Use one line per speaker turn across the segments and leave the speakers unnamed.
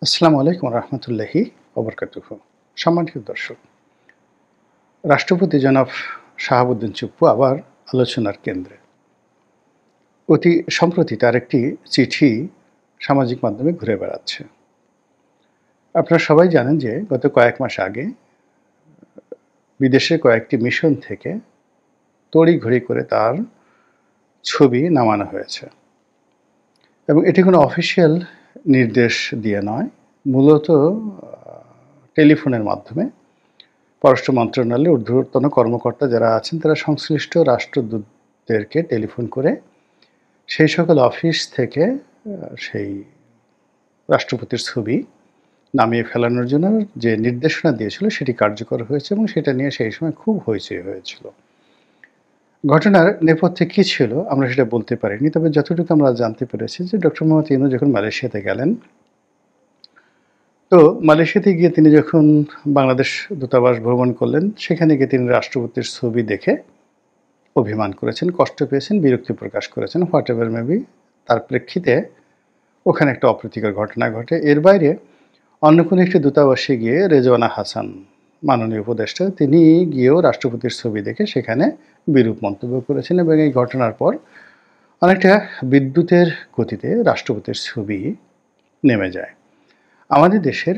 আসসালামু আলাইকুম রহমতুল্লাহি ওবরকাতুহু। সম্মানিত দর্শক, রাষ্ট্রপতি জনাব শাহাবুদ্দিন চুপ্পু আবার আলোচনার কেন্দ্রে। অতি সম্প্রতি তার একটি চিঠি সামাজিক মাধ্যমে ঘুরে বেড়াচ্ছে। আপনারা সবাই জানেন যে গত কয়েক মাস আগে বিদেশের কয়েকটি মিশন থেকে তড়িঘড়ি করে তার ছবি নামানো হয়েছে এবং এটি কোনো অফিসিয়াল নির্দেশ দিয়ে নয়, মূলত টেলিফোনের মাধ্যমে পররাষ্ট্র মন্ত্রণালয়ের ঊর্ধ্বতন কর্মকর্তা যারা আছেন তারা সংশ্লিষ্ট রাষ্ট্রদূতদেরকে টেলিফোন করে সেই সকল অফিস থেকে সেই রাষ্ট্রপতির ছবি নামিয়ে ফেলানোর জন্য যে নির্দেশনা দিয়েছিল সেটি কার্যকর হয়েছে এবং সেটা নিয়ে সেই সময় খুব হইচই হয়েছিল। ঘটনার নেপথ্যে কী ছিল আমরা সেটা বলতে পারিনি, তবে যতটুকু আমরা জানতে পেরেছি যে ডক্টর মোহাম্মদ ইউনূস যখন মালয়েশিয়াতে গেলেন, তো মালয়েশিয়াতে গিয়ে তিনি যখন বাংলাদেশ দূতাবাস ভ্রমণ করলেন, সেখানে গিয়ে তিনি রাষ্ট্রপতির ছবি দেখে অভিমান করেছেন, কষ্ট পেয়েছেন, বিরক্তি প্রকাশ করেছেন, হোয়াট এভার মেবি। তার প্রেক্ষিতে ওখানে একটা অপ্রীতিকর ঘটনা ঘটে। এর বাইরে অন্য কোনো একটি দূতাবাসে গিয়ে রেজওয়ানা হাসান, মাননীয় উপদেষ্টা, তিনি গিয়েও রাষ্ট্রপতির ছবি দেখে সেখানে বিরূপ মন্তব্য করেছেন এবং এই ঘটনার পর অনেকটা বিদ্যুতের গতিতে রাষ্ট্রপতির ছবি নেমে যায়। আমাদের দেশের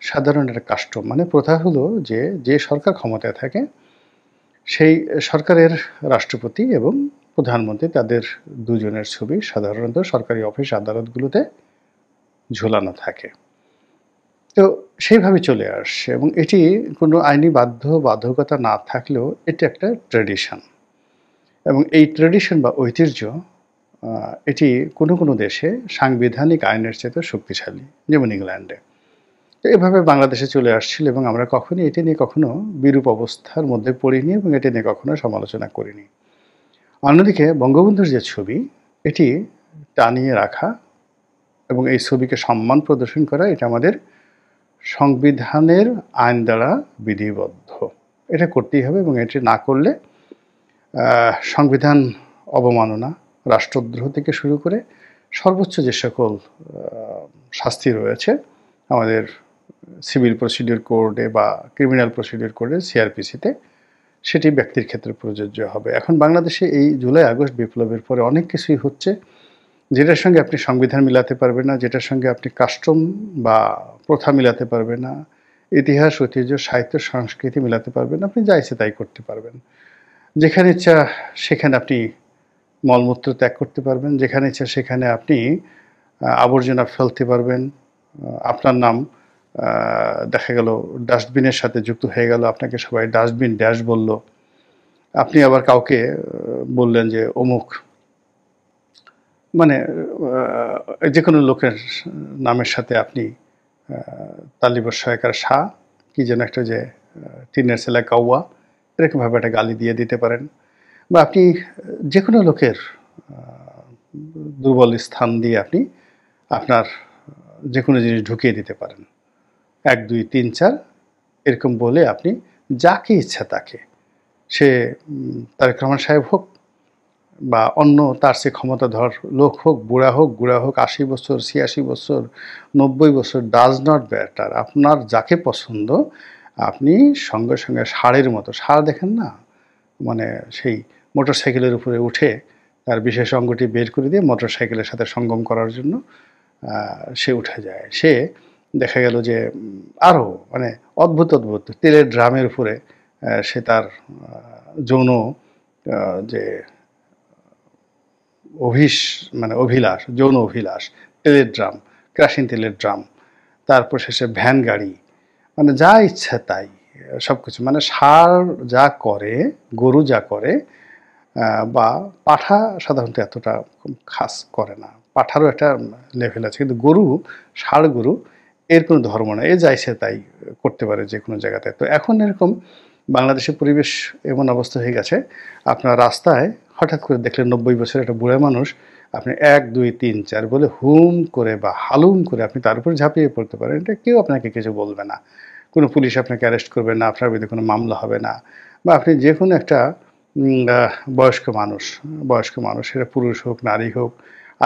সাধারণ একটা কাস্টম, মানে প্রথা হলো যে যে সরকার ক্ষমতায় থাকে সেই সরকারের রাষ্ট্রপতি এবং প্রধানমন্ত্রী তাদের দুজনের ছবি সাধারণত সরকারি অফিস আদালতগুলোতে ঝোলানো থাকে। তো সেইভাবে চলে আসছে এবং এটি কোনো আইনি বাধ্যকতা না থাকলেও এটি একটা ট্র্যাডিশন এবং এই ট্র্যাডিশন বা ঐতিহ্য এটি কোনো দেশে সাংবিধানিক আইনের চেয়ে শক্তিশালী, যেমন ইংল্যান্ডে। তো এভাবে বাংলাদেশে চলে আসছিল এবং আমরা কখনোই এটি নিয়ে কখনো বিরূপ অবস্থার মধ্যে পড়িনি এবং এটি নিয়ে কখনো সমালোচনা করিনি। অন্যদিকে বঙ্গবন্ধুর যে ছবি, এটি টানিয়ে রাখা এবং এই ছবিকে সম্মান প্রদর্শন করা, এটা আমাদের সংবিধানের আইন দ্বারা বিধিবদ্ধ। এটা করতেই হবে এবং এটি না করলে সংবিধান অবমাননা, রাষ্ট্রদ্রোহ থেকে শুরু করে সর্বোচ্চ যে সকল শাস্তি রয়েছে আমাদের সিভিল প্রসিডিওর কোডে বা ক্রিমিনাল প্রসিডিওর কোডে, সিআরপিসিতে, সেটি ব্যক্তির ক্ষেত্রে প্রযোজ্য হবে। এখন বাংলাদেশে এই জুলাই আগস্ট বিপ্লবের পরে অনেক কিছুই হচ্ছে যেটার সঙ্গে আপনি সংবিধান মিলাতে পারবেন না, যেটার সঙ্গে আপনি কাস্টম বা প্রথা মিলাতে পারবেন না, ইতিহাস, ঐতিহ্য, সাহিত্য, সংস্কৃতি মিলাতে পারবেন না। আপনি যা ইচ্ছে তাই করতে পারবেন। যেখানে ইচ্ছা সেখানে আপনি মলমূত্র ত্যাগ করতে পারবেন, যেখানে ইচ্ছা সেখানে আপনি আবর্জনা ফেলতে পারবেন। আপনার নাম দেখা গেল ডাস্টবিনের সাথে যুক্ত হয়ে গেল, আপনাকে সবাই ডাস্টবিন ড্যাশ বলল। আপনি আবার কাউকে বললেন যে অমুক, মানে যে কোনো লোকের নামের সাথে আপনি তালিবর সহায়কার শাহ, কি যেন একটা যে টিনের ছেলে কাউয়া, এরকমভাবে একটা গালি দিয়ে দিতে পারেন। বা আপনি যে কোনো লোকের দুর্বল স্থান দিয়ে আপনি আপনার যে কোনো জিনিস ঢুকিয়ে দিতে পারেন। 1, 2, 3, 4 এরকম বলে আপনি যাকে ইচ্ছা তাকে, সে তারেক রহমান সাহেব হোক বা অন্য তার চেয়ে ক্ষমতাধর লোক হোক, বুড়া হোক, 80 বছর, 86 বছর, 90 বছর, ডাজ নট ম্যাটার। আপনার যাকে পছন্দ আপনি সঙ্গে ষাঁড়ের মতো, ষাঁড় দেখেন না, মানে সেই মোটরসাইকেলের উপরে উঠে তার বিশেষ অঙ্গটি বের করে দিয়ে মোটরসাইকেলের সাথে সঙ্গম করার জন্য সে উঠে যায়। সে দেখা গেল যে আরও মানে অদ্ভুত তেলের ড্রামের উপরে সে তার যৌন যে অভিলাষ, যৌন অভিলাষ, তেলের ড্রাম, কেরোসিন তেলের ড্রাম, তারপর শেষে ভ্যান গাড়ি, মানে যা ইচ্ছা তাই সব কিছু। মানে ষাঁড় যা করে, গরু যা করে, বা পাঠা সাধারণত এতটা খাস করে না, পাঠারও একটা লেভেল আছে, কিন্তু গরু, ষাঁড় গরু, এর কোনো ধর্ম না, এ যাইছে তাই করতে পারে যে কোনো জায়গাতে। তো এখন এরকম বাংলাদেশের পরিবেশ এমন অবস্থা হয়ে গেছে, আপনার রাস্তায় হঠাৎ করে দেখলেন 90 বছরের একটা বুড়া মানুষ, আপনি 1, 2, 3, 4 বলে হুম করে বা হালুম করে আপনি তার উপরে ঝাঁপিয়ে পড়তে পারেন। এটা কেউ আপনাকে কিছু বলবে না, কোনো পুলিশ আপনাকে অ্যারেস্ট করবে না, আপনার বিরুদ্ধে কোনো মামলা হবে না। বা আপনি যে কোনো একটা বয়স্ক মানুষ, সেটা পুরুষ হোক, নারী হোক,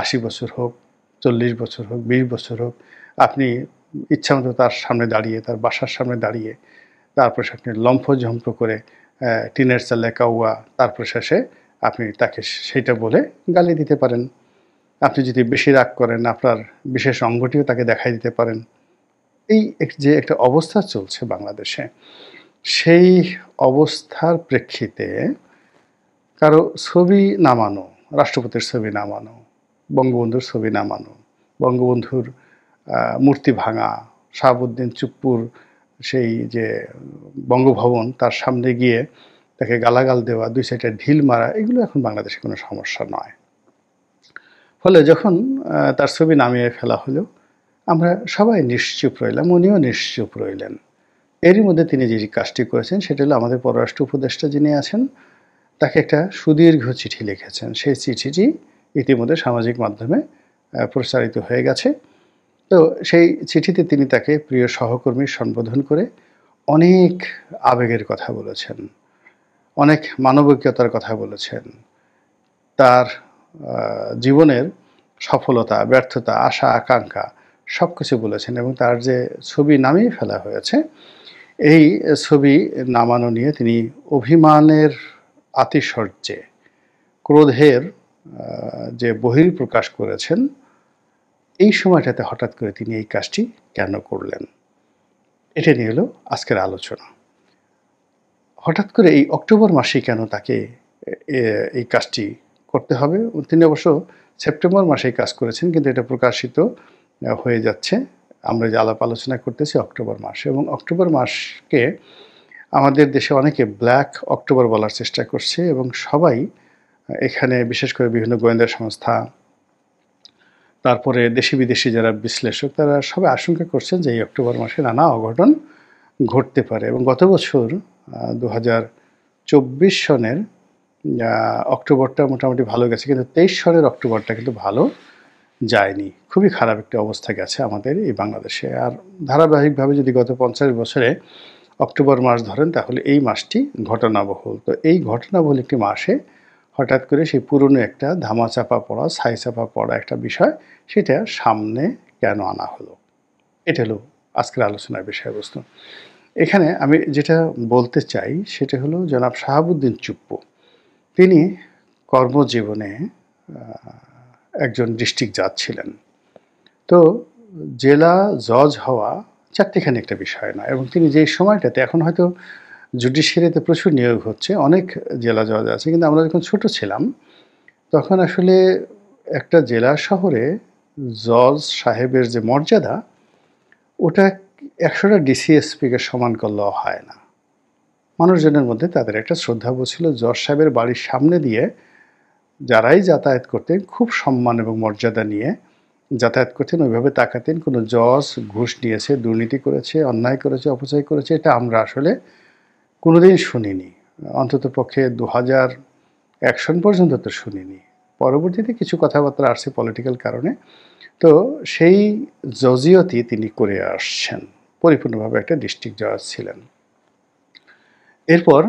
80 বছর হোক, 40 বছর হোক, 20 বছর হোক, আপনি ইচ্ছামতো তার সামনে দাঁড়িয়ে, তার বাসার সামনে দাঁড়িয়ে তারপর আপনি লম্ফঝম্প করে টিনের চালে কাউয়া, তারপর শেষে আপনি তাকে সেইটা বলে গালি দিতে পারেন। আপনি যদি বেশি রাগ করেন, আপনার বিশেষ অঙ্গটিও তাকে দেখাই দিতে পারেন। এই যে একটা অবস্থা চলছে বাংলাদেশে, সেই অবস্থার প্রেক্ষিতে কারো ছবি নামানো, রাষ্ট্রপতির ছবি নামানো, বঙ্গবন্ধুর ছবি নামানো, বঙ্গবন্ধুর মূর্তি ভাঙা, শাহাবুদ্দিন চুপ্পুর সেই যে বঙ্গভবন তার সামনে গিয়ে তাকে গালাগাল দেওয়া, ২ সাইডে ঢিল মারা, এগুলো এখন বাংলাদেশে কোনো সমস্যা নয়। ফলে যখন তার ছবি নামিয়ে ফেলা হলো, আমরা সবাই নিশ্চুপ রইলাম, উনিও নিশ্চুপ রইলেন। এরই মধ্যে তিনি যে কাজটি করেছেন সেটা হলো আমাদের পররাষ্ট্র উপদেষ্টা যিনি আছেন তাকে একটা সুদীর্ঘ চিঠি লিখেছেন। সেই চিঠিটি ইতিমধ্যে সামাজিক মাধ্যমে প্রচারিত হয়ে গেছে। তো সেই চিঠিতে তিনি তাকে প্রিয় সহকর্মী সম্বোধন করে অনেক আবেগের কথা বলেছেন, অনেক মানবিকতার কথা বলেছেন, তার জীবনের সফলতা, ব্যর্থতা, আশা, আকাঙ্ক্ষা সব কিছু বলেছেন এবং তার যে ছবি নামিয়ে ফেলা হয়েছে, এই ছবি নামানো নিয়ে তিনি অভিমানের আতিশয্যে, ক্রোধের যে বহিঃপ্রকাশ করেছেন। এই সময়টাতে হঠাৎ করে তিনি এই কাজটি কেন করলেন, এটা নিয়ে হলো আজকের আলোচনা। হঠাৎ করে এই অক্টোবর মাসেই কেন তাকে এই কাজটি করতে হবে? তিনি অবশ্য সেপ্টেম্বর মাসেই কাজ করেছেন, কিন্তু এটা প্রকাশিত হয়ে যাচ্ছে, আমরা যে আলাপ আলোচনা করতেছি অক্টোবর মাসে। এবং অক্টোবর মাসকে আমাদের দেশে অনেকে ব্ল্যাক অক্টোবর বলার চেষ্টা করছে এবং সবাই এখানে বিশেষ করে বিভিন্ন গোয়েন্দা সংস্থা, তারপরে দেশি বিদেশি যারা বিশ্লেষক, তারা সবাই আশঙ্কা করছেন যে এই অক্টোবর মাসে নানা অঘটন ঘটতে পারে। এবং গত বছর 2024 সনের অক্টোবরটা মোটামুটি ভালো গেছে, কিন্তু 23 সনের অক্টোবরটা কিন্তু ভালো যায়নি, খুবই খারাপ একটা অবস্থা গেছে আমাদের এই বাংলাদেশে। আর ধারাবাহিকভাবে যদি গত 50 বছরে অক্টোবর মাস ধরেন তাহলে এই মাসটি ঘটনাবহুল। তো এই ঘটনাবহুল একটি মাসে হঠাৎ করে সেই পুরনো একটা ধামাচাপা পড়া, ছাইচাপা পড়া একটা বিষয়, সেটা সামনে কেন আনা হলো, এটা হলো আজকের আলোচনার বিষয়বস্তু। এখানে আমি যেটা বলতে চাই সেটা হলো জনাব শাহাবুদ্দিন চুপ্পু, তিনি কর্মজীবনে একজন ডিস্ট্রিক্ট জাজ ছিলেন। তো জেলা জজ হওয়া চারটিখানি একটা বিষয় না, এবং তিনি যেই সময়টাতে, এখন হয়তো জুডিশিয়ারিতে প্রচুর নিয়োগ হচ্ছে, অনেক জেলা জজ আছে, কিন্তু আমরা যখন ছোট ছিলাম তখন আসলে একটা জেলা শহরে জজ সাহেবের যে মর্যাদা, ওটা 100টা ডিসিএসপিকে সমান করলেও হয় না। মানুষজনের মধ্যে তাদের একটা শ্রদ্ধাবোধ ছিল। জজ সাহেবের বাড়ির সামনে দিয়ে যারাই যাতায়াত করতেন খুব সম্মান এবং মর্যাদা নিয়ে যাতায়াত করতেন, ওইভাবে তাকাতেন। কোনো জজ ঘুষ নিয়েছে, দুর্নীতি করেছে, অন্যায় করেছে, অপচয় করেছে, এটা আমরা আসলে কোনোদিন শুনিনি। অন্তত পক্ষে 2001 সন পর্যন্ত তো শুনিনি। পরবর্তীতে কিছু কথাবার্তা আসছে পলিটিক্যাল কারণে। তো সেই জজিয়তি তিনি করে আসছেন, পরিপূর্ণভাবে একটা ডিস্ট্রিক্ট জজ ছিলেন। এরপর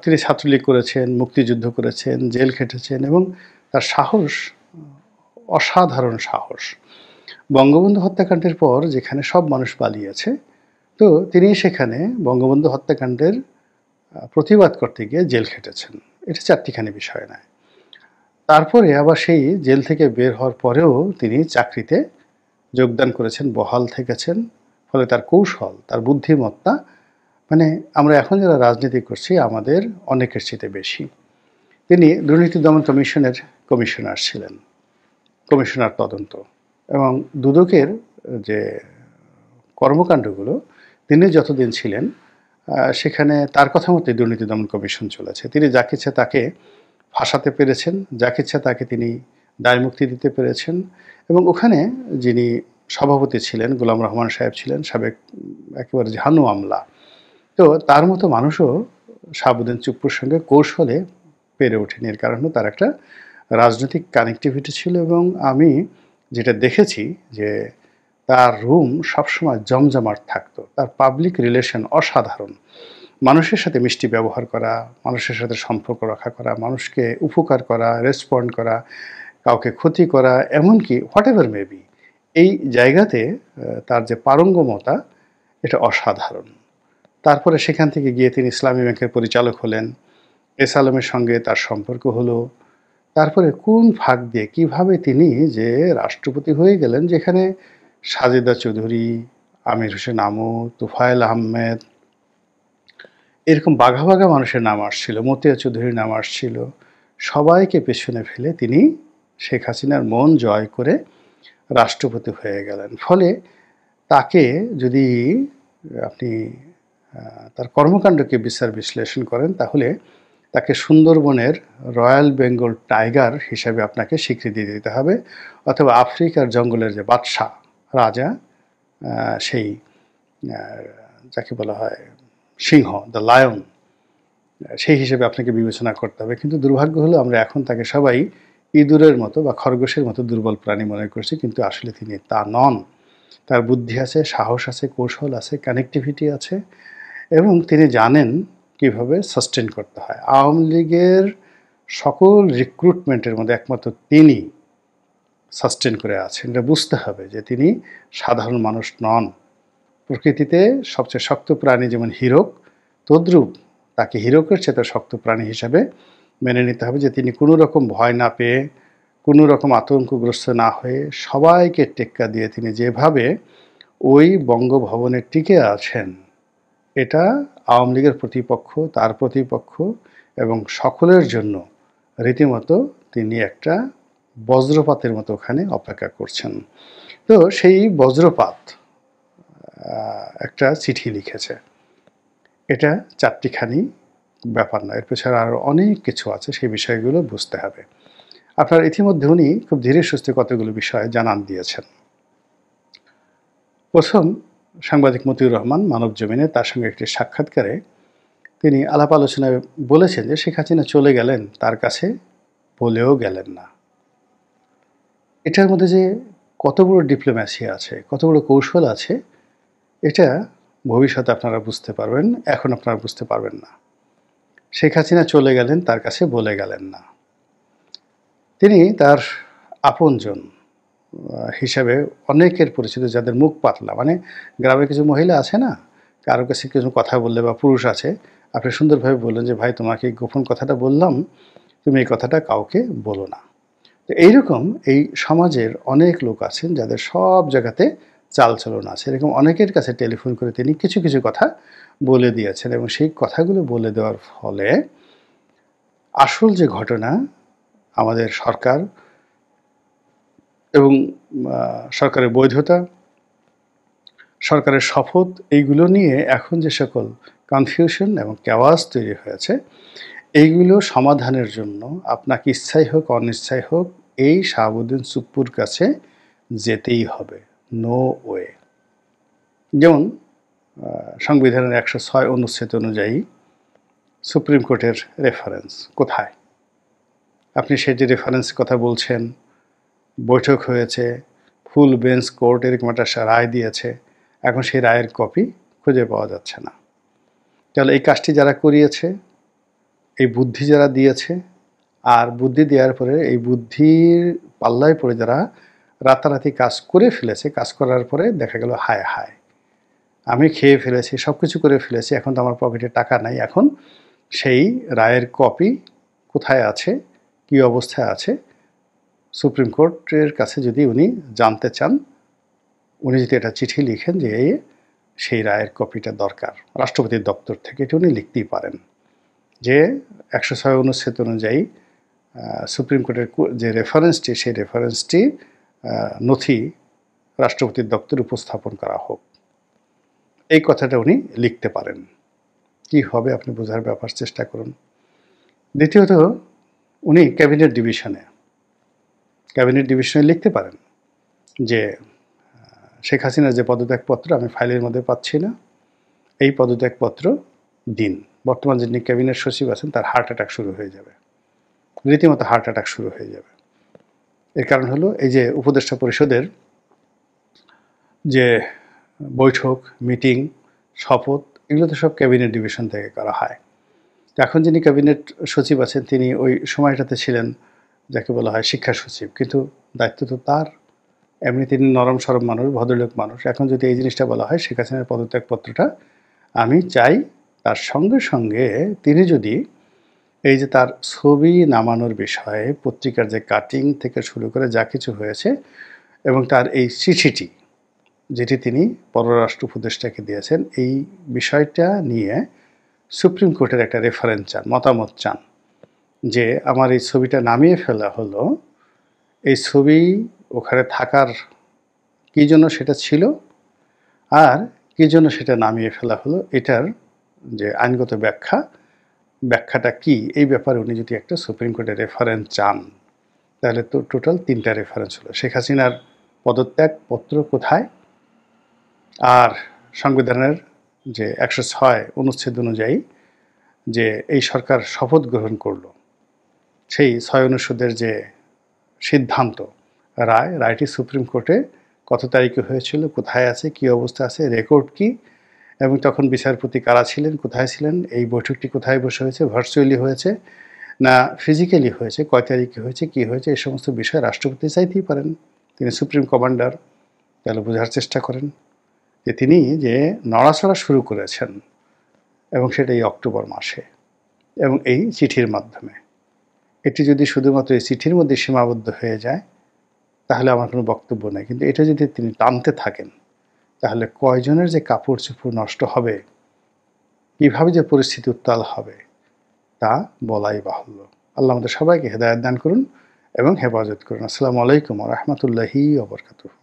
তিনি ছাত্রলীগ করেছেন, মুক্তিযুদ্ধ করেছেন, জেল খেটেছেন এবং তার সাহস, অসাধারণ সাহস। বঙ্গবন্ধু হত্যাকাণ্ডের পর যেখানে সব মানুষ পালিয়েছে, তো তিনি সেখানে বঙ্গবন্ধু হত্যাকাণ্ডের প্রতিবাদ করতে গিয়ে জেল খেটেছেন। এটা চারটিখানি বিষয় নয়। তারপরে আবার সেই জেল থেকে বের হওয়ার পরেও তিনি চাকরিতে যোগদান করেছেন, বহাল থেকেছেন। ফলে তার কৌশল, তার বুদ্ধিমত্তা, মানে আমরা এখন যারা রাজনীতি করছি আমাদের অনেকের চেয়ে বেশি। তিনি দুর্নীতি দমন কমিশনের কমিশনার ছিলেন, কমিশনার তদন্ত, এবং দুদকের যে কর্মকাণ্ডগুলো তিনি যতদিন ছিলেন সেখানে তার কথা মতোই দুর্নীতি দমন কমিশন চলেছে। তিনি যাকে ইচ্ছা তাকে ফাঁসাতে পেরেছেন, যাকে ইচ্ছা তাকে তিনি দায়মুক্তি দিতে পেরেছেন। এবং ওখানে যিনি সভাপতি ছিলেন, গোলাম রহমান সাহেব ছিলেন, সাবেক একেবারে ঝানু আমলা। তো তার মতো মানুষও শাহাবুদ্দিন চুপ্পুর সঙ্গে কৌশলে পেরে ওঠেনি। এর কারণ তার একটা রাজনৈতিক কানেক্টিভিটি ছিল। এবং আমি যেটা দেখেছি যে তার রুম সবসময় জমজমাট থাকতো, তার পাবলিক রিলেশন অসাধারণ। মানুষের সাথে মিষ্টি ব্যবহার করা, মানুষের সাথে সম্পর্ক রক্ষা করা, মানুষকে উপকার করা, রেসপন্ড করা, কাউকে ক্ষতি করা, এমনকি হোয়াট এভার মেবি, এই জায়গাতে তার যে পারঙ্গমতা এটা অসাধারণ। তারপরে সেখান থেকে গিয়ে তিনি ইসলামী ব্যাংকের পরিচালক হলেন। এস আলমের সঙ্গে তার সম্পর্ক হলো। তারপরে কোন ফাঁক দিয়ে কিভাবে তিনি যে রাষ্ট্রপতি হয়ে গেলেন, যেখানে সাজেদা চৌধুরী, আমির হোসেন আমু, তুফায়েল আহমেদ, এরকম বাঘা বাঘা মানুষের নাম আসছিল, মতিয়া চৌধুরীর নাম আসছিল। সবাইকে পেছনে ফেলে তিনি শেখ হাসিনার মন জয় করে রাষ্ট্রপতি হয়ে গেলেন। ফলে তাকে যদি আপনি তার কর্মকাণ্ডকে বিচার বিশ্লেষণ করেন, তাহলে তাকে সুন্দরবনের রয়্যাল বেঙ্গল টাইগার হিসাবে আপনাকে স্বীকৃতি দিতে হবে, অথবা আফ্রিকার জঙ্গলের যে বাদশাহ রাজা, সেই যাকে বলা হয় সিংহ, দ্য লায়ন, সেই হিসেবে আপনাকে বিবেচনা করতে হবে। কিন্তু দুর্ভাগ্য হলো আমরা এখন তাকে সবাই ইঁদুরের মতো বা খরগোশের মতো দুর্বল প্রাণী মনে করছি, কিন্তু আসলে তিনি তা নন। তার বুদ্ধি আছে, সাহস আছে, কৌশল আছে, কানেক্টিভিটি আছে, এবং তিনি জানেন কিভাবে সাস্টেন করতে হয়। আওয়ামী লীগের সকল রিক্রুটমেন্টের মধ্যে একমাত্র তিনি সাস্টেন করে আছেন। এটা বুঝতে হবে যে তিনি সাধারণ মানুষ নন। প্রকৃতিতে সবচেয়ে শক্ত প্রাণী যেমন হীরক, তদ্রূপ তাকে হীরকের চেয়ে শক্ত প্রাণী হিসাবে মেনে নিতে হবে, যে তিনি কোনো রকম ভয় না পেয়ে, কোনো রকম আতঙ্কগ্রস্ত না হয়ে, সবাইকে টেক্কা দিয়ে তিনি যেভাবে ওই বঙ্গভবনে টিকে আছেন, এটা আওয়ামী লীগের প্রতিপক্ষ, তার প্রতিপক্ষ এবং সকলের জন্য রীতিমতো তিনি একটা বজ্রপাতের মতো ওখানে অপেক্ষা করছেন। তো সেই বজ্রপাত একটা চিঠি লিখেছে। এটা চারটিখানি ব্যাপার না, এর পেছনে আরও অনেক কিছু আছে, সেই বিষয়গুলো বুঝতে হবে। আপনার ইতিমধ্যে উনি খুব ধীরে সুস্থে কতগুলো বিষয় জানান দিয়েছেন। প্রথম, সাংবাদিক মতিউর রহমান মানব জমিনে তার সঙ্গে একটি সাক্ষাৎকারে তিনি আলাপ আলোচনায় বলেছেন যে শেখ হাসিনা চলে গেলেন, তার কাছে বলেও গেলেন না। এটার মধ্যে যে কত বড় ডিপ্লোম্যাসি আছে, কত বড় কৌশল আছে, এটা ভবিষ্যতে আপনারা বুঝতে পারবেন, এখন আপনারা বুঝতে পারবেন না। শেখ হাসিনা চলে গেলেন, তার কাছে বলে গেলেন না। তিনি তার আপনজন হিসাবে অনেকের পরিচিত, যাদের মুখ পাতলা, মানে গ্রামে কিছু মহিলা আছে না, কারো কাছে কিছু কথা বললে, বা পুরুষ আছে, আপনি সুন্দরভাবে বললেন যে ভাই তোমাকে গোপন কথাটা বললাম, তুমি এই কথাটা কাউকে বলো না। তো এইরকম এই সমাজের অনেক লোক আছেন যাদের সব জায়গাতে চালচলন আছে। এরকম অনেকের কাছে টেলিফোন করে তিনি কিছু কিছু কথা বলে দিয়েছেন, এবং সেই কথাগুলো বলে দেওয়ার ফলে আসল যে ঘটনা, আমাদের সরকার এবং সরকারের বৈধতা, সরকারের শপথ, এইগুলো নিয়ে এখন যে সকল কনফিউশন এবং ক্যাওয়াস তৈরি হয়েছে, এইগুলো সমাধানের জন্য আপনাকে ইচ্ছাই হোক অনিচ্ছাই হোক এই শাহাবুদ্দিন সুপ্পুর কাছে যেতেই হবে, নো ওয়ে। যেমন সংবিধানের 106 অনুচ্ছেদ অনুযায়ী সুপ্রিম কোর্টের রেফারেন্স কোথায়? আপনি সেটি রেফারেন্স কথা বলছেন, বৈঠক হয়েছে, ফুল বেঞ্চ কোর্ট এরকম একটা রায় দিয়েছে, এখন সেই রায়ের কপি খুঁজে পাওয়া যাচ্ছে না। তাহলে এই কাজটি যারা করিয়েছে, এই বুদ্ধি যারা দিয়েছে, আর বুদ্ধি দেওয়ার পরে এই বুদ্ধির পাল্লায় পড়ে যারা রাতারাতি কাজ করে ফেলেছে, কাজ করার পরে দেখা গেল হায় হায় আমি খেয়ে ফেলেছি, সব কিছু করে ফেলেছি, এখন তো আমার পকেটে টাকা নাই। এখন সেই রায়ের কপি কোথায় আছে, কী অবস্থায় আছে, সুপ্রিম কোর্টের কাছে যদি উনি জানতে চান, উনি যদি একটা চিঠি লিখেন যে সেই রায়ের কপিটা দরকার রাষ্ট্রপতির দপ্তর থেকে, এটা উনি লিখতেই পারেন যে 106 অনুচ্ছেদ অনুযায়ী সুপ্রিম কোর্টের যে রেফারেন্সটি, সেই রেফারেন্সটি নথি রাষ্ট্রপতির দপ্তরে উপস্থাপন করা হোক। এই কথাটা উনি লিখতে পারেন। কি হবে আপনি বোঝার ব্যাপার চেষ্টা করুন। দ্বিতীয়ত, উনি ক্যাবিনেট ডিভিশনে লিখতে পারেন যে শেখ হাসিনার যে পদত্যাগপত্র আমি ফাইলের মধ্যে পাচ্ছি না, এই পদত্যাগপত্র দিন। বর্তমান যিনি ক্যাবিনেট সচিব আছেন তার হার্ট অ্যাটাক শুরু হয়ে যাবে, রীতিমতো হার্ট অ্যাটাক শুরু হয়ে যাবে। এর কারণ হলো এই যে উপদেষ্টা পরিষদের যে বৈঠক, মিটিং, শপথ, এগুলো তো সব ক্যাবিনেট ডিভিশন থেকে করা হয়। এখন যিনি ক্যাবিনেট সচিব আছেন তিনি ওই সময়টাতে ছিলেন যাকে বলা হয় শিক্ষা সচিব, কিন্তু দায়িত্ব তো তার, এমনি তিনি নরম সরম মানুষ, ভদ্রলোক মানুষ। এখন যদি এই জিনিসটা বলা হয় শেখ হাসিনার পদত্যাগপত্রটা আমি চাই, তার সঙ্গে সঙ্গে তিনি যদি এই যে তার ছবি নামানোর বিষয়ে পত্রিকার যে কাটিং থেকে শুরু করে যা কিছু হয়েছে এবং তার এই চিঠিটি যেটি তিনি পররাষ্ট্র উপদেষ্টাকে দিয়েছেন, এই বিষয়টা নিয়ে সুপ্রিম কোর্টের একটা রেফারেন্স চান, মতামত চান যে আমার এই ছবিটা নামিয়ে ফেলা হলো, এই ছবি ওখানে থাকার কী জন্য সেটা ছিল আর কী জন্য সেটা নামিয়ে ফেলা হলো, এটার যে আইনগত ব্যাখ্যাটা কি, এই ব্যাপারে উনি যদি একটা সুপ্রিম কোর্টের রেফারেন্স চান, তাহলে তো টোটাল 3টা রেফারেন্স হলো। শেখ হাসিনার পদত্যাগপত্র কোথায়, আর সংবিধানের যে 106 অনুচ্ছেদ অনুযায়ী যে এই সরকার শপথ গ্রহণ করলো, সেই 6 অনুচ্ছেদের যে সিদ্ধান্ত, রায়টি সুপ্রিম কোর্টে কত তারিখে হয়েছিল, কোথায় আছে, কি অবস্থা আছে, রেকর্ড কি, এবং তখন বিচারপতি কারা ছিলেন, কোথায় ছিলেন, এই বৈঠকটি কোথায় বসে হয়েছে, ভার্চুয়ালি হয়েছে না ফিজিক্যালি হয়েছে, কয় তারিখে হয়েছে, কি হয়েছে, এই সমস্ত বিষয় রাষ্ট্রপতি চাইতেই পারেন, তিনি সুপ্রিম কমান্ডার। তাহলে বোঝার চেষ্টা করেন যে তিনি যে নড়াচড়া শুরু করেছেন এবং সেটা এই অক্টোবর মাসে এবং এই চিঠির মাধ্যমে, এটি যদি শুধুমাত্র এই চিঠির মধ্যে সীমাবদ্ধ হয়ে যায় তাহলে আমার কোনো বক্তব্য নেই, কিন্তু এটা যদি তিনি টানতে থাকেন তাহলে কয়জনের যে কাপড় চোপড় নষ্ট হবে, কীভাবে যে পরিস্থিতি উত্তাল হবে তা বলাই বাহুল্য। আল্লাহ আমাদের সবাইকে হেদায়েত দান করুন এবং হেফাজত করুন। আসসালামু আলাইকুম ওয়া রাহমাতুল্লাহি ওয়া বারাকাতুহু।